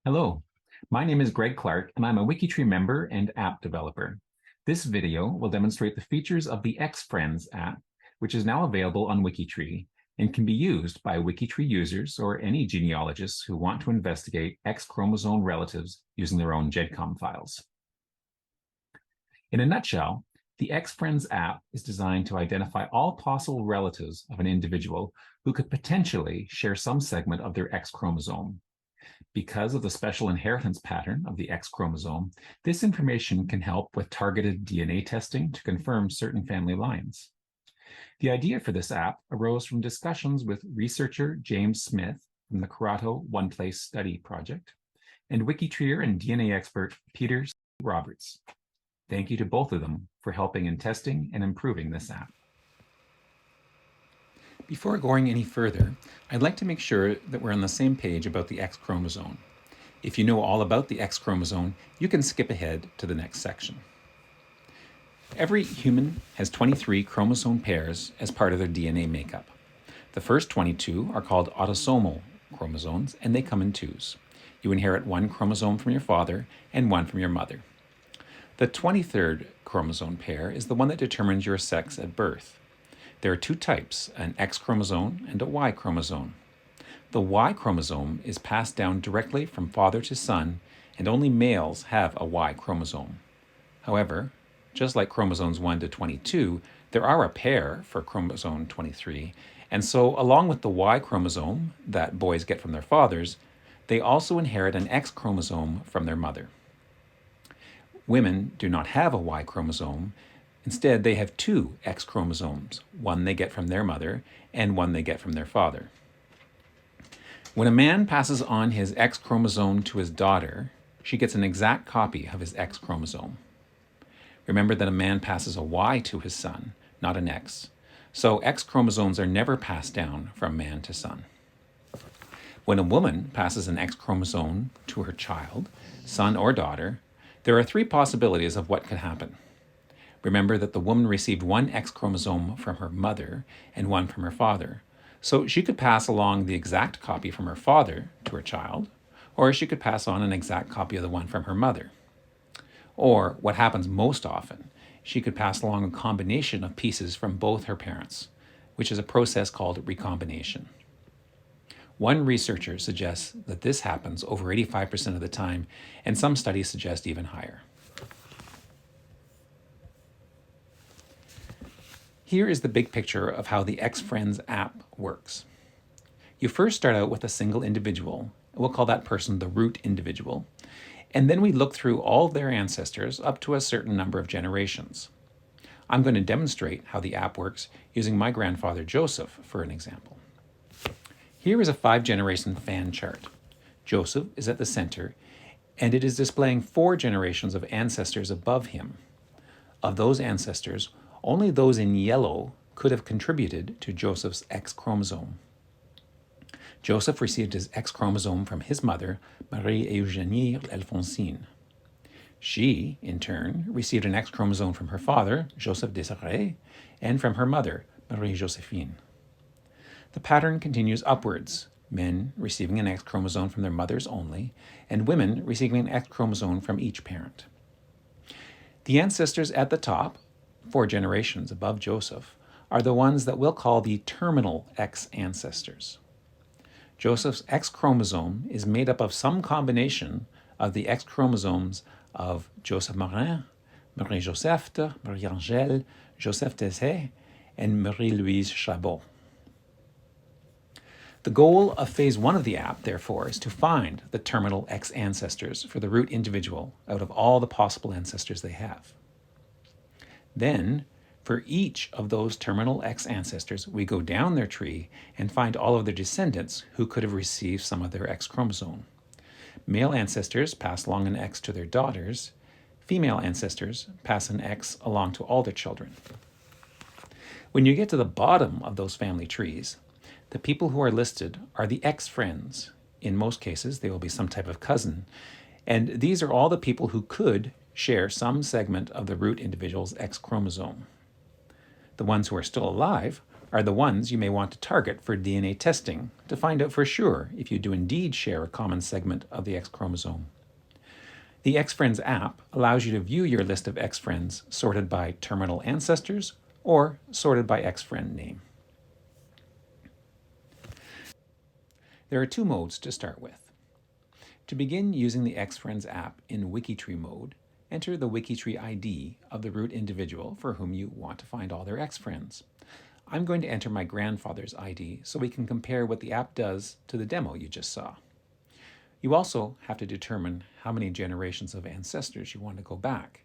Hello, my name is Greg Clark, and I'm a WikiTree member and app developer. This video will demonstrate the features of the X-Friends app, which is now available on WikiTree and can be used by WikiTree users or any genealogists who want to investigate X-chromosome relatives using their own GEDcom files. In a nutshell, the X-Friends app is designed to identify all possible relatives of an individual who could potentially share some segment of their X chromosome. Because of the special inheritance pattern of the X chromosome, this information can help with targeted DNA testing to confirm certain family lines. The idea for this app arose from discussions with researcher James Smith from the Corrado One Place Study Project and WikiTreeer and DNA expert Peter C. Roberts. Thank you to both of them for helping in testing and improving this app. Before going any further, I'd like to make sure that we're on the same page about the X chromosome. If you know all about the X chromosome, you can skip ahead to the next section. Every human has 23 chromosome pairs as part of their DNA makeup. The first 22 are called autosomal chromosomes, and they come in twos. You inherit one chromosome from your father and one from your mother. The 23rd chromosome pair is the one that determines your sex at birth. There are two types, an X chromosome and a Y chromosome. The Y chromosome is passed down directly from father to son, and only males have a Y chromosome. However, just like chromosomes 1 to 22, there are a pair for chromosome 23, and so along with the Y chromosome that boys get from their fathers, they also inherit an X chromosome from their mother. Women do not have a Y chromosome. Instead, they have two X chromosomes, one they get from their mother and one they get from their father. When a man passes on his X chromosome to his daughter, she gets an exact copy of his X chromosome. Remember that a man passes a Y to his son, not an X. So X chromosomes are never passed down from man to son. When a woman passes an X chromosome to her child, son or daughter, there are three possibilities of what could happen. Remember that the woman received one X chromosome from her mother and one from her father. So she could pass along the exact copy from her father to her child, or she could pass on an exact copy of the one from her mother. Or, what happens most often, she could pass along a combination of pieces from both her parents, which is a process called recombination. One researcher suggests that this happens over 85% of the time, and some studies suggest even higher. Here is the big picture of how the X-Friends app works. You first start out with a single individual. We'll call that person the root individual. And then we look through all of their ancestors up to a certain number of generations. I'm going to demonstrate how the app works using my grandfather Joseph for an example. Here is a 5-generation fan chart. Joseph is at the center, and it is displaying 4 generations of ancestors above him. Of those ancestors, only those in yellow could have contributed to Joseph's X chromosome. Joseph received his X chromosome from his mother, Marie-Eugénie Alphonsine. She, in turn, received an X chromosome from her father, Joseph Désiré, and from her mother, Marie-Joséphine. The pattern continues upwards, men receiving an X chromosome from their mothers only, and women receiving an X chromosome from each parent. The ancestors at the top, 4 generations above Joseph, are the ones that we'll call the terminal X ancestors. Joseph's X chromosome is made up of some combination of the X chromosomes of Joseph Marin, Marie-Joseph, Marie-Angèle, Joseph Désiré, and Marie-Louise Chabot. The goal of phase 1 of the app, therefore, is to find the terminal X ancestors for the root individual out of all the possible ancestors they have. Then, for each of those terminal X ancestors, we go down their tree and find all of their descendants who could have received some of their X chromosome. Male ancestors pass along an X to their daughters. Female ancestors pass an X along to all their children. When you get to the bottom of those family trees, the people who are listed are the X-Friends. In most cases, they will be some type of cousin. And these are all the people who could share some segment of the root individual's X chromosome. The ones who are still alive are the ones you may want to target for DNA testing to find out for sure if you do indeed share a common segment of the X chromosome. The X-Friends app allows you to view your list of X-Friends sorted by terminal ancestors or sorted by X-Friend name. There are two modes to start with. To begin using the X-Friends app in WikiTree mode, enter the WikiTree ID of the root individual for whom you want to find all their X-Friends. I'm going to enter my grandfather's ID so we can compare what the app does to the demo you just saw. You also have to determine how many generations of ancestors you want to go back.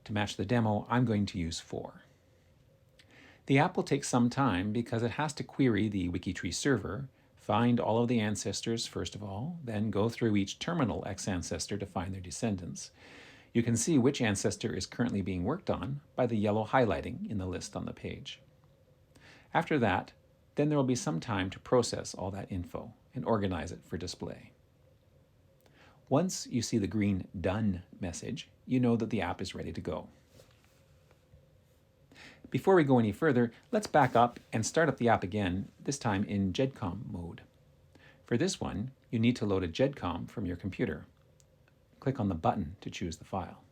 To match the demo, I'm going to use 4. The app will take some time because it has to query the WikiTree server, find all of the ancestors first of all, then go through each terminal X ancestor to find their descendants. You can see which ancestor is currently being worked on by the yellow highlighting in the list on the page. After that, then there will be some time to process all that info and organize it for display. Once you see the green Done message, you know that the app is ready to go. Before we go any further, let's back up and start up the app again, this time in GEDcom mode. For this one, you need to load a GEDcom from your computer. Click on the button to choose the file.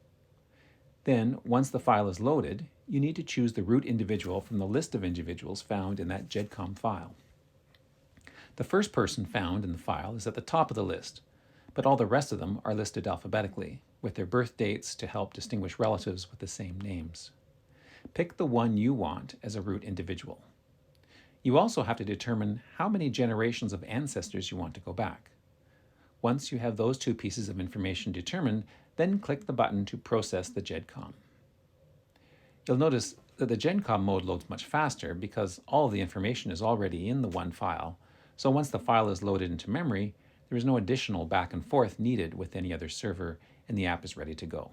Then, once the file is loaded, you need to choose the root individual from the list of individuals found in that GEDcom file. The first person found in the file is at the top of the list, but all the rest of them are listed alphabetically, with their birth dates to help distinguish relatives with the same names. Pick the one you want as a root individual. You also have to determine how many generations of ancestors you want to go back. Once you have those two pieces of information determined, then click the button to process the GEDcom. You'll notice that the GEDcom mode loads much faster because all of the information is already in the one file, so once the file is loaded into memory, there is no additional back and forth needed with any other server, and the app is ready to go.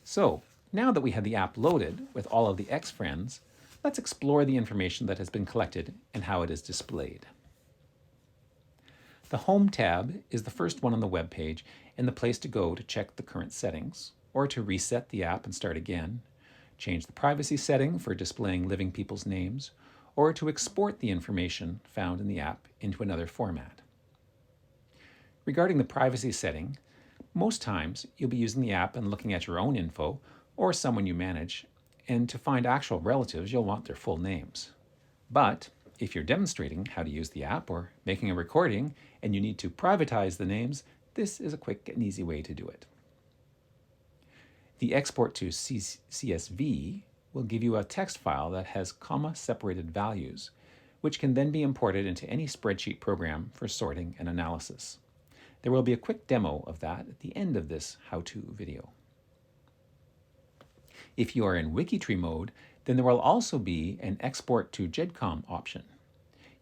So, now that we have the app loaded with all of the X-Friends, let's explore the information that has been collected and how it is displayed. The Home tab is the first one on the web page and the place to go to check the current settings, or to reset the app and start again, change the privacy setting for displaying living people's names, or to export the information found in the app into another format. Regarding the privacy setting, most times you'll be using the app and looking at your own info or someone you manage, and to find actual relatives you'll want their full names. But if you're demonstrating how to use the app or making a recording and you need to privatize the names, this is a quick and easy way to do it. The export to CSV will give you a text file that has comma-separated values, which can then be imported into any spreadsheet program for sorting and analysis. There will be a quick demo of that at the end of this how-to video. If you are in WikiTree mode, then there will also be an export to GEDcom option.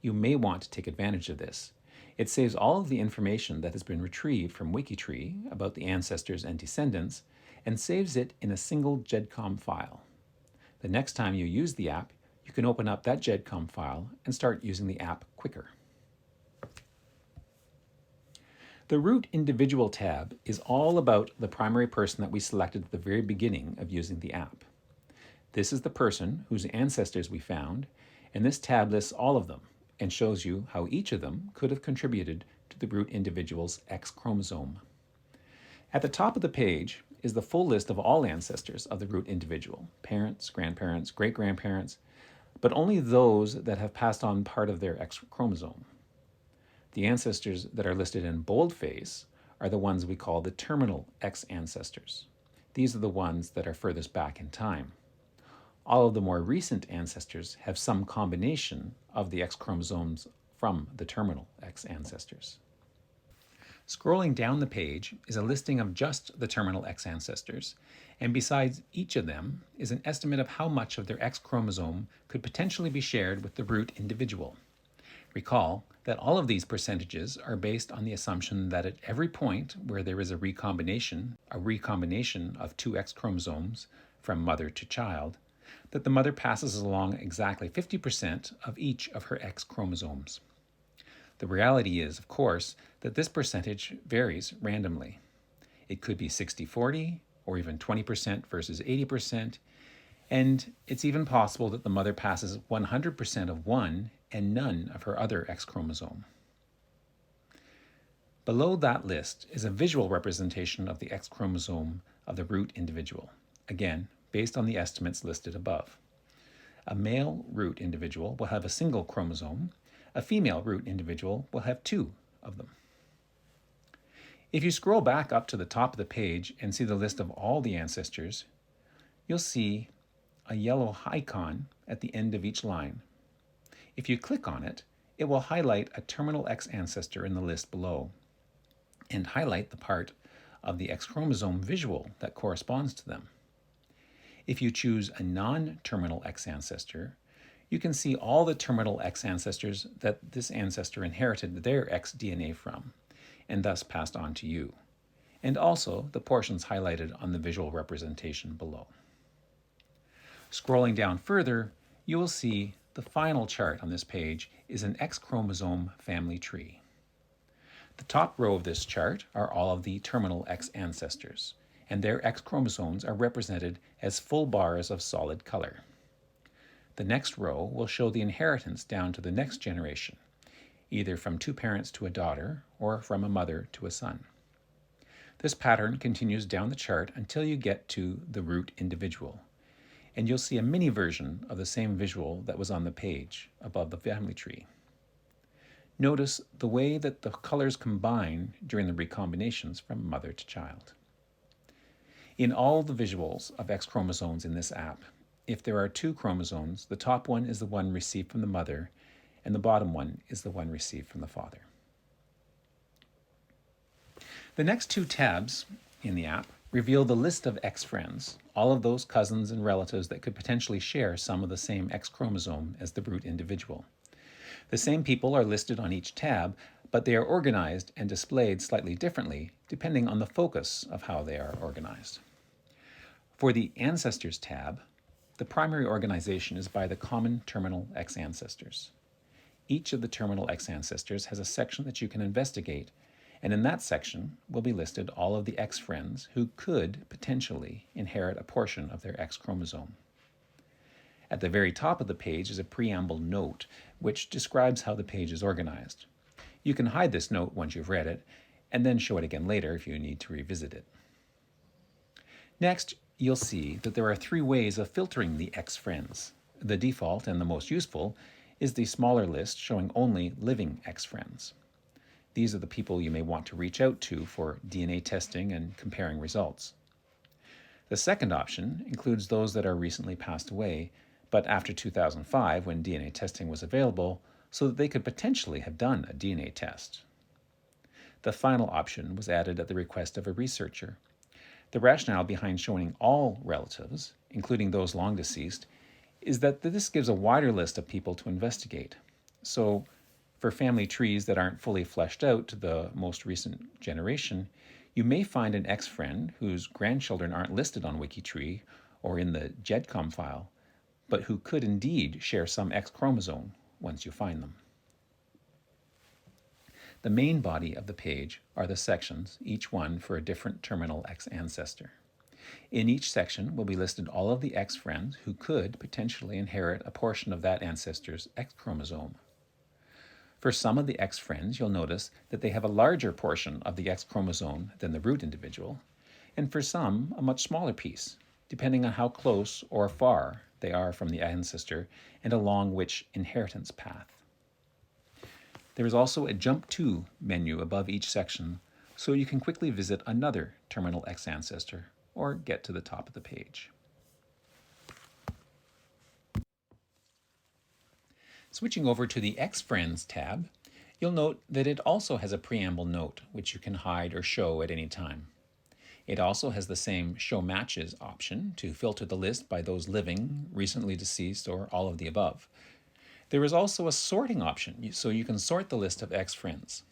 You may want to take advantage of this. It saves all of the information that has been retrieved from WikiTree about the ancestors and descendants and saves it in a single GEDcom file. The next time you use the app, you can open up that GEDcom file and start using the app quicker. The Root Individual tab is all about the primary person that we selected at the very beginning of using the app. This is the person whose ancestors we found, and this tab lists all of them and shows you how each of them could have contributed to the root individual's X chromosome. At the top of the page is the full list of all ancestors of the root individual, parents, grandparents, great-grandparents, but only those that have passed on part of their X chromosome. The ancestors that are listed in boldface are the ones we call the terminal X ancestors. These are the ones that are furthest back in time. All of the more recent ancestors have some combination of the X chromosomes from the terminal X ancestors. Scrolling down the page is a listing of just the terminal X ancestors, and besides each of them is an estimate of how much of their X chromosome could potentially be shared with the root individual. Recall that all of these percentages are based on the assumption that at every point where there is a recombination of two X chromosomes from mother to child, that the mother passes along exactly 50% of each of her X chromosomes. The reality is, of course, that this percentage varies randomly. It could be 60-40, or even 20% versus 80%, and it's even possible that the mother passes 100% of one and none of her other X chromosome. Below that list is a visual representation of the X chromosome of the root individual, again, based on the estimates listed above. A male root individual will have a single chromosome. A female root individual will have two of them. If you scroll back up to the top of the page and see the list of all the ancestors, you'll see a yellow icon at the end of each line. If you click on it, it will highlight a terminal X ancestor in the list below and highlight the part of the X chromosome visual that corresponds to them. If you choose a non-terminal X ancestor, you can see all the terminal X ancestors that this ancestor inherited their X DNA from, and thus passed on to you, and also the portions highlighted on the visual representation below. Scrolling down further, you will see the final chart on this page is an X chromosome family tree. The top row of this chart are all of the terminal X ancestors, and their X chromosomes are represented as full bars of solid color. The next row will show the inheritance down to the next generation, either from two parents to a daughter or from a mother to a son. This pattern continues down the chart until you get to the root individual, and you'll see a mini version of the same visual that was on the page above the family tree. Notice the way that the colors combine during the recombinations from mother to child. In all the visuals of X chromosomes in this app, if there are two chromosomes, the top one is the one received from the mother, and the bottom one is the one received from the father. The next two tabs in the app reveal the list of X friends, all of those cousins and relatives that could potentially share some of the same X chromosome as the root individual. The same people are listed on each tab, but they are organized and displayed slightly differently depending on the focus of how they are organized. For the Ancestors tab, the primary organization is by the common terminal X ancestors. Each of the terminal X ancestors has a section that you can investigate, and in that section will be listed all of the X friends who could potentially inherit a portion of their X chromosome. At the very top of the page is a preamble note, which describes how the page is organized. You can hide this note once you've read it, and then show it again later if you need to revisit it. Next, you'll see that there are three ways of filtering the X friends. The default and the most useful is the smaller list showing only living X friends. These are the people you may want to reach out to for DNA testing and comparing results. The second option includes those that are recently passed away, but after 2005 when DNA testing was available, so that they could potentially have done a DNA test. The final option was added at the request of a researcher. The rationale behind showing all relatives, including those long deceased, is that this gives a wider list of people to investigate. So, for family trees that aren't fully fleshed out to the most recent generation, you may find an X friend whose grandchildren aren't listed on WikiTree or in the GEDcom file, but who could indeed share some X chromosome once you find them. The main body of the page are the sections, each one for a different terminal X ancestor. In each section will be listed all of the X friends who could potentially inherit a portion of that ancestor's X chromosome. For some of the X friends, you'll notice that they have a larger portion of the X chromosome than the root individual, and for some, a much smaller piece, depending on how close or far they are from the ancestor and along which inheritance path. There is also a Jump To menu above each section, so you can quickly visit another terminal X ancestor or get to the top of the page. Switching over to the X Friends tab, you'll note that it also has a preamble note, which you can hide or show at any time. It also has the same Show Matches option to filter the list by those living, recently deceased, or all of the above. There is also a sorting option, so you can sort the list of X friends.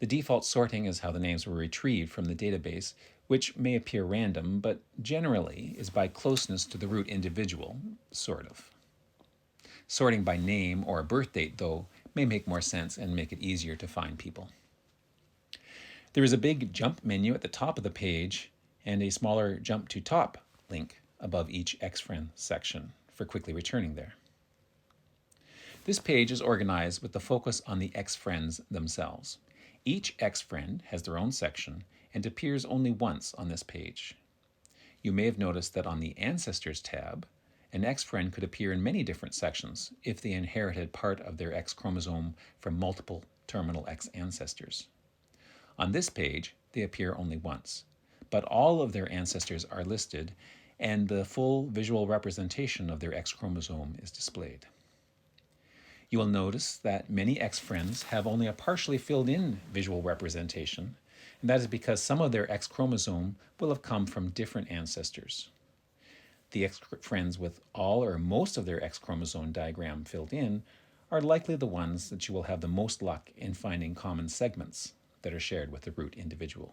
The default sorting is how the names were retrieved from the database, which may appear random, but generally is by closeness to the root individual, sort of. Sorting by name or birth date, though, may make more sense and make it easier to find people. There is a big jump menu at the top of the page, and a smaller jump to top link above each X-Friend section for quickly returning there. This page is organized with the focus on the X-Friends themselves. Each X-Friend has their own section and appears only once on this page. You may have noticed that on the Ancestors tab, an X-Friend could appear in many different sections if they inherited part of their X chromosome from multiple terminal X ancestors. On this page, they appear only once, but all of their ancestors are listed and the full visual representation of their X chromosome is displayed. You will notice that many X-Friends have only a partially filled in visual representation, and that is because some of their X chromosome will have come from different ancestors. The X-Friends with all or most of their X chromosome diagram filled in are likely the ones that you will have the most luck in finding common segments that are shared with the root individual.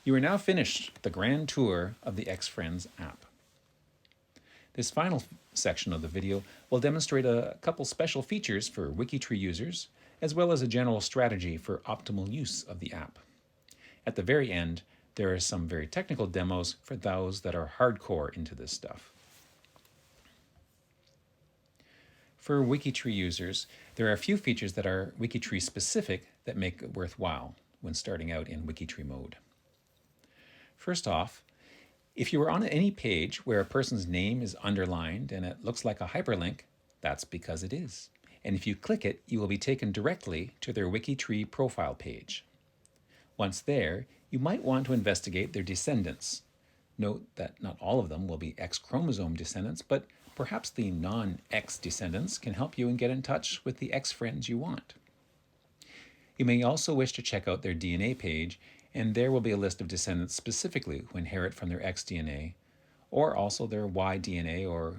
You are now finished the grand tour of the X-Friends app. This final section of the video will demonstrate a couple special features for WikiTree users, as well as a general strategy for optimal use of the app. At the very end, there are some very technical demos for those that are hardcore into this stuff. For WikiTree users, there are a few features that are WikiTree specific that make it worthwhile when starting out in WikiTree mode. First off, if you are on any page where a person's name is underlined and it looks like a hyperlink, that's because it is. And if you click it, you will be taken directly to their WikiTree profile page. Once there, you might want to investigate their descendants. Note that not all of them will be X chromosome descendants, but perhaps the non-X descendants can help you and get in touch with the X friends you want. You may also wish to check out their DNA page, and there will be a list of descendants specifically who inherit from their X DNA, or also their Y DNA or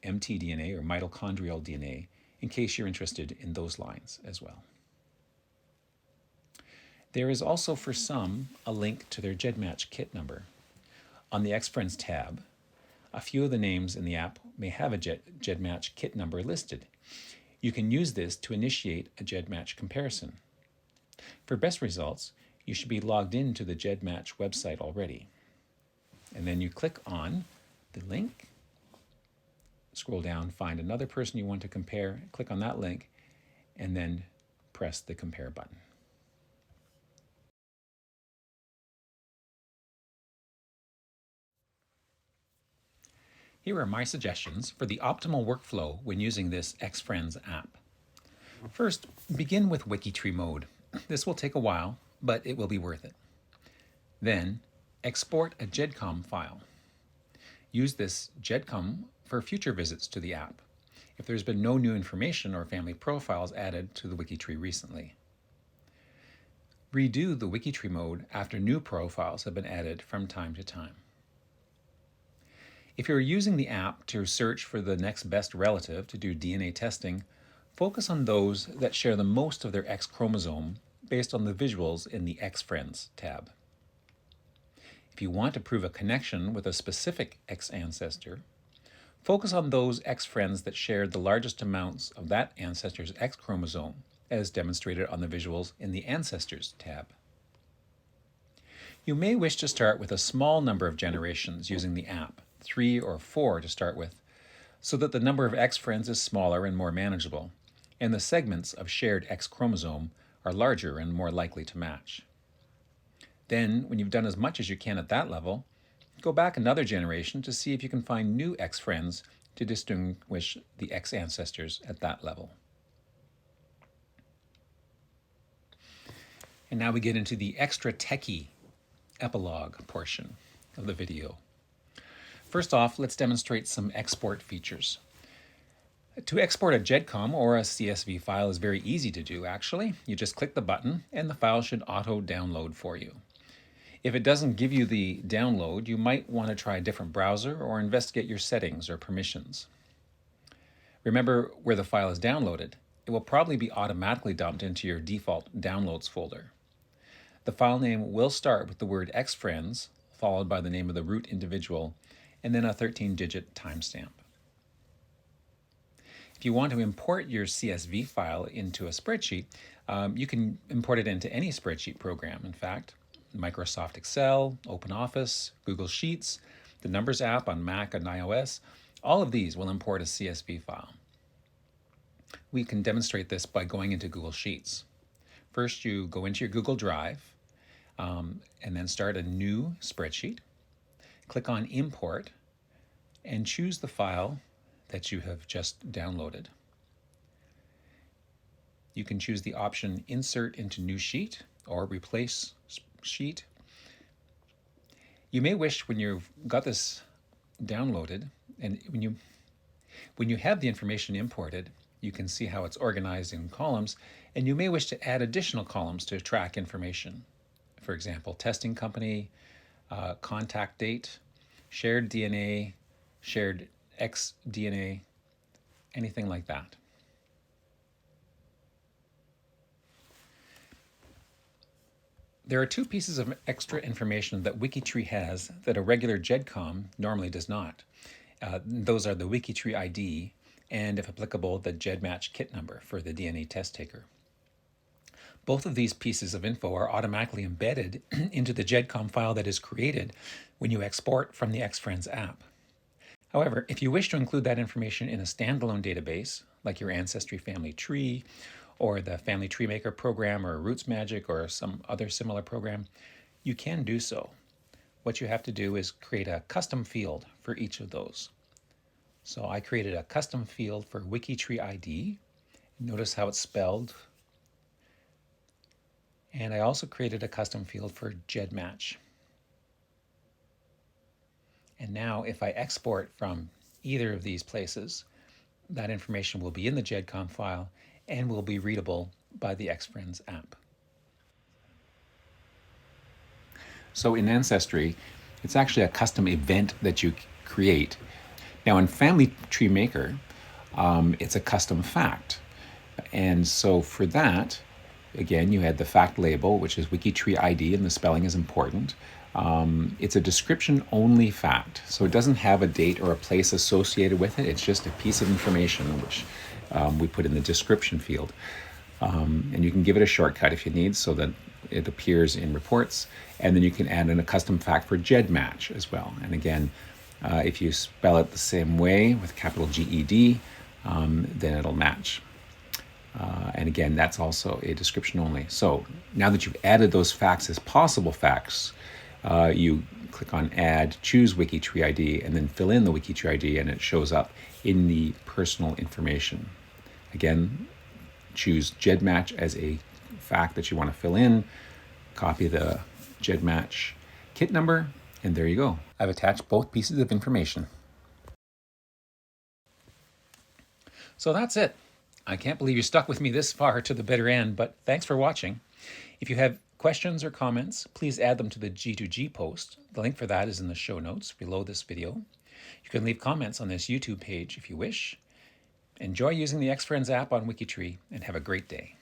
mtDNA or mitochondrial DNA, in case you're interested in those lines as well. There is also for some a link to their GEDmatch kit number. On the X-Friends tab, a few of the names in the app may have a GEDmatch kit number listed. You can use this to initiate a GEDmatch comparison. For best results, you should be logged into the GEDmatch website already. And then you click on the link, scroll down, find another person you want to compare, click on that link, and then press the compare button. Here are my suggestions for the optimal workflow when using this X-Friends app. First, begin with WikiTree mode. This will take a while, but it will be worth it. Then, export a GEDcom file. Use this GEDcom for future visits to the app, if there's been no new information or family profiles added to the WikiTree recently. Redo the WikiTree mode after new profiles have been added from time to time. If you're using the app to search for the next best relative to do DNA testing, focus on those that share the most of their X chromosome based on the visuals in the X-Friends tab. If you want to prove a connection with a specific X ancestor, focus on those X-Friends that shared the largest amounts of that ancestor's X chromosome, as demonstrated on the visuals in the Ancestors tab. You may wish to start with a small number of generations using the app, 3 or 4 to start with, so that the number of X-Friends is smaller and more manageable, and the segments of shared X chromosome are larger and more likely to match. Then, when you've done as much as you can at that level, go back another generation to see if you can find new X-Friends to distinguish the X ancestors at that level. And now we get into the extra techy epilogue portion of the video. First off, let's demonstrate some export features. To export a GEDcom or a CSV file is very easy to do, actually. You just click the button and the file should auto-download for you. If it doesn't give you the download, you might want to try a different browser or investigate your settings or permissions. Remember where the file is downloaded. It will probably be automatically dumped into your default downloads folder. The file name will start with the word X-Friends, followed by the name of the root individual, and then a 13-digit timestamp. If you want to import your CSV file into a spreadsheet, you can import it into any spreadsheet program, in fact. Microsoft Excel, OpenOffice, Google Sheets, the Numbers app on Mac and iOS. All of these will import a CSV file. We can demonstrate this by going into Google Sheets. First, you go into your Google Drive and then start a new spreadsheet. Click on Import and choose the file that you have just downloaded. You can choose the option Insert into New Sheet or Replace Sheet. You may wish, when you've got this downloaded and when you have the information imported, you can see how it's organized in columns, and you may wish to add additional columns to track information. For example, testing company, contact date, shared DNA, shared X DNA, anything like that. There are two pieces of extra information that WikiTree has that a regular GEDcom normally does not. Those are the WikiTree ID and, if applicable, the GEDmatch kit number for the DNA test taker. Both of these pieces of info are automatically embedded into the GEDcom file that is created when you export from the XFriends app. However, if you wish to include that information in a standalone database, like your Ancestry Family Tree, or the Family Tree Maker program, or Roots Magic, or some other similar program, you can do so. What you have to do is create a custom field for each of those. So I created a custom field for WikiTree ID. Notice how it's spelled. And I also created a custom field for GEDmatch. And now if I export from either of these places, that information will be in the GEDcom file and will be readable by the XFriends app. So in Ancestry, it's actually a custom event that you create. Now in Family Tree Maker, it's a custom fact. And so for that, again, you had the fact label, which is WikiTree ID, and the spelling is important. It's a description-only fact, so it doesn't have a date or a place associated with it. It's just a piece of information which we put in the description field. And you can give it a shortcut if you need, so that it appears in reports. And then you can add in a custom fact for GEDmatch as well. And again, if you spell it the same way with capital GED, then it'll match. And again, that's also a description only. So now that you've added those facts as possible facts, you click on Add, choose WikiTree ID, and then fill in the WikiTree ID, and it shows up in the personal information. Again, choose GEDmatch as a fact that you want to fill in, copy the GEDmatch kit number, and there you go. I've attached both pieces of information. So that's it. I can't believe you stuck with me this far to the bitter end, but thanks for watching. If you have questions or comments, please add them to the G2G post. The link for that is in the show notes below this video. You can leave comments on this YouTube page if you wish. Enjoy using the XFriends app on WikiTree, and have a great day.